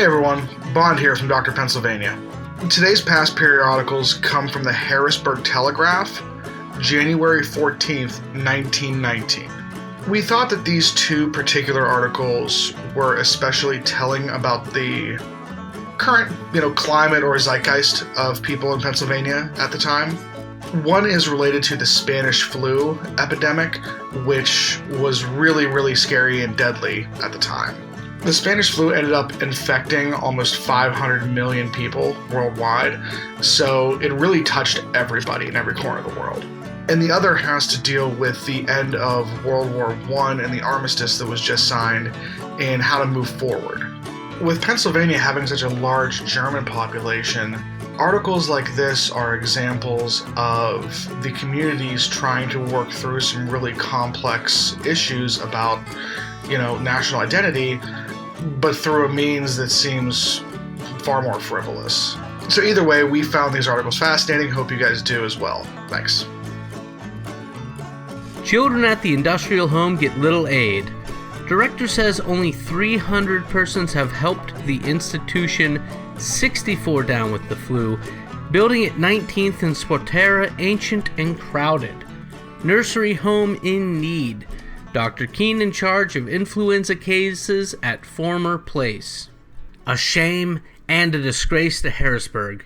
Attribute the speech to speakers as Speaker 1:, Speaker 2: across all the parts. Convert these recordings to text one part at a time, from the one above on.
Speaker 1: everyone, Bond here from Dr. Pennsylvania. Today's past periodicals come from the Harrisburg Telegraph, January 14th, 1919. We thought that these two particular articles were especially telling about the current, climate or zeitgeist of people in Pennsylvania at the time. One is related to the Spanish flu epidemic, which was really, really scary and deadly at the time. The Spanish flu ended up infecting almost 500 million people worldwide, so it really touched everybody in every corner of the world. And the other has to deal with the end of World War I and the armistice that was just signed and how to move forward. With Pennsylvania having such a large German population, articles like this are examples of the communities trying to work through some really complex issues about, national identity, but through a means that seems far more frivolous. So either way, we found these articles fascinating. Hope you guys do as well. Thanks.
Speaker 2: Children at the industrial home get little aid. Director says only 300 persons have helped the institution, 64 down with the flu. Building at 19th and Spotera, ancient and crowded. Nursery home in need. Dr. Keene in charge of influenza cases at former place. A shame and a disgrace to Harrisburg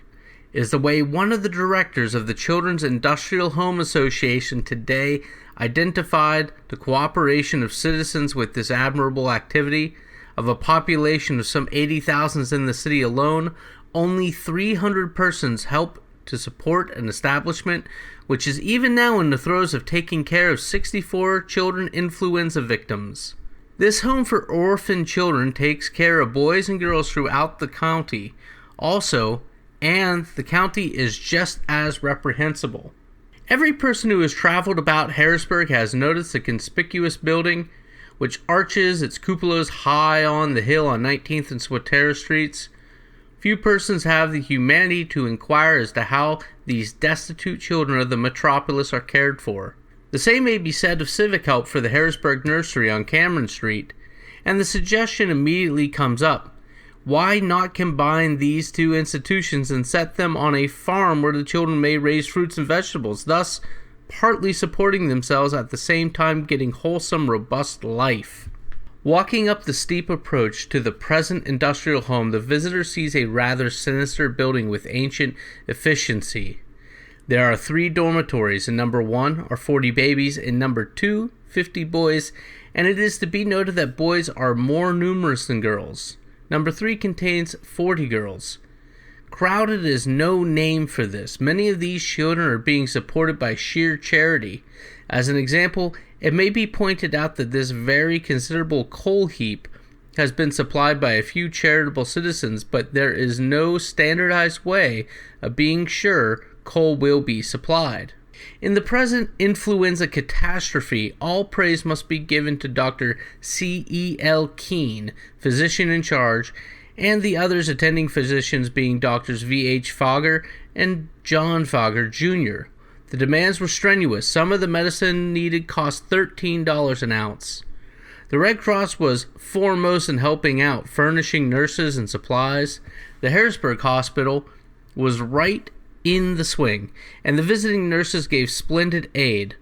Speaker 2: is the way one of the directors of the Children's Industrial Home Association today identified the cooperation of citizens with this admirable activity. Of a population of some 80,000 in the city alone, only 300 persons help to support an establishment which is even now in the throes of taking care of 64 children influenza victims. This home for orphan children takes care of boys and girls throughout the county also, and the county is just as reprehensible. Every person who has traveled about Harrisburg has noticed the conspicuous building which arches its cupolas high on the hill on 19th and Swatera streets. Few persons have the humanity to inquire as to how these destitute children of the metropolis are cared for. The same may be said of civic help for the Harrisburg Nursery on Cameron Street, and the suggestion immediately comes up. Why not combine these two institutions and set them on a farm where the children may raise fruits and vegetables, thus partly supporting themselves at the same time getting wholesome, robust life? Walking up the steep approach to the present industrial home, the visitor sees a rather sinister building with ancient efficiency. There are 3 dormitories. In number 1 are 40 babies, in number 2, 50 boys, and it is to be noted that boys are more numerous than girls. Number 3 contains 40 girls. Crowded is no name for this. Many of these children are being supported by sheer charity. As an example, it may be pointed out that this very considerable coal heap has been supplied by a few charitable citizens, but there is no standardized way of being sure coal will be supplied. In the present influenza catastrophe, all praise must be given to Dr. C.E.L. Keene, physician in charge, and the others attending physicians being Drs. V.H. Fogger and John Fogger, Jr. The demands were strenuous. Some of the medicine needed cost $13 an ounce. The Red Cross was foremost in helping out, furnishing nurses and supplies. The Harrisburg Hospital was right in the swing, and the visiting nurses gave splendid aid.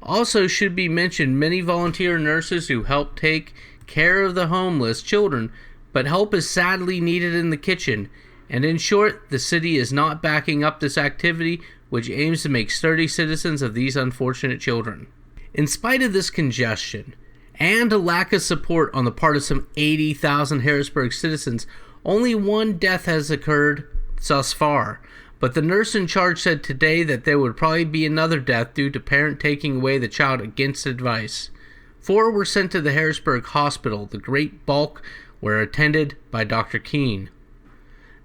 Speaker 2: Also should be mentioned many volunteer nurses who helped take care of the homeless children, but help is sadly needed in the kitchen, and in short, the city is not backing up this activity which aims to make sturdy citizens of these unfortunate children. In spite of this congestion, and a lack of support on the part of some 80,000 Harrisburg citizens, only 1 death has occurred thus far, but the nurse in charge said today that there would probably be another death due to parent taking away the child against advice. 4 were sent to the Harrisburg Hospital, the great bulk were attended by Dr. Keene.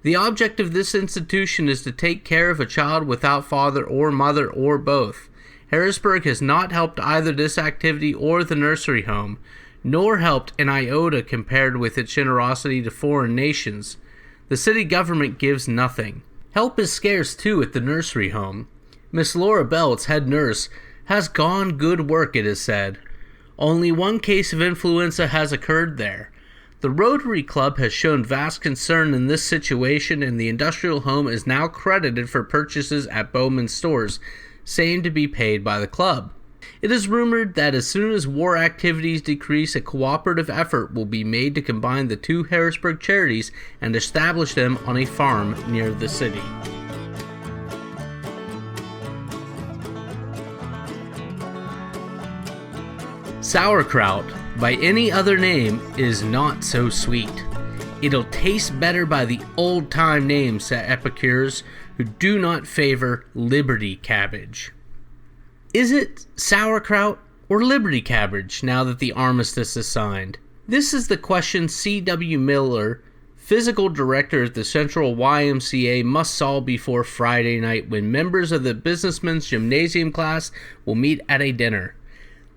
Speaker 2: The object of this institution is to take care of a child without father or mother or both. Harrisburg has not helped either this activity or the nursery home, nor helped an iota compared with its generosity to foreign nations. The city government gives nothing. Help is scarce too at the nursery home. Miss Laura Bell, its head nurse, has gone good work, it is said. Only 1 case of influenza has occurred there. The Rotary Club has shown vast concern in this situation, and the industrial home is now credited for purchases at Bowman's stores, same to be paid by the club. It is rumored that as soon as war activities decrease, a cooperative effort will be made to combine the two Harrisburg charities and establish them on a farm near the city. Sauerkraut, by any other name, is not so sweet. It'll taste better by the old-time name, said epicures who do not favor Liberty Cabbage. Is it sauerkraut or Liberty Cabbage now that the armistice is signed? This is the question C.W. Miller, physical director at the Central YMCA, must solve before Friday night when members of the Businessmen's Gymnasium class will meet at a dinner.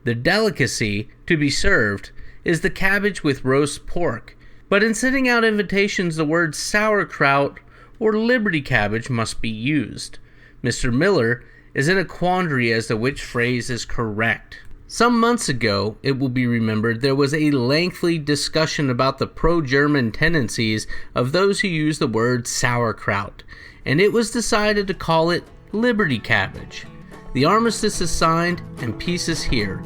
Speaker 2: The delicacy to be served is the cabbage with roast pork, but in sending out invitations the words sauerkraut or Liberty Cabbage must be used. Mr. Miller is in a quandary as to which phrase is correct. Some months ago, it will be remembered, there was a lengthy discussion about the pro-German tendencies of those who use the word sauerkraut, and it was decided to call it Liberty Cabbage. The armistice is signed and peace is here.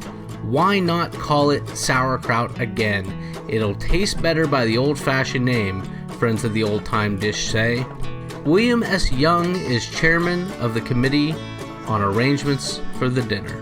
Speaker 2: Why not call it sauerkraut again? It'll taste better by the old-fashioned name, friends of the old-time dish say. William S. Young is chairman of the committee on arrangements for the dinner.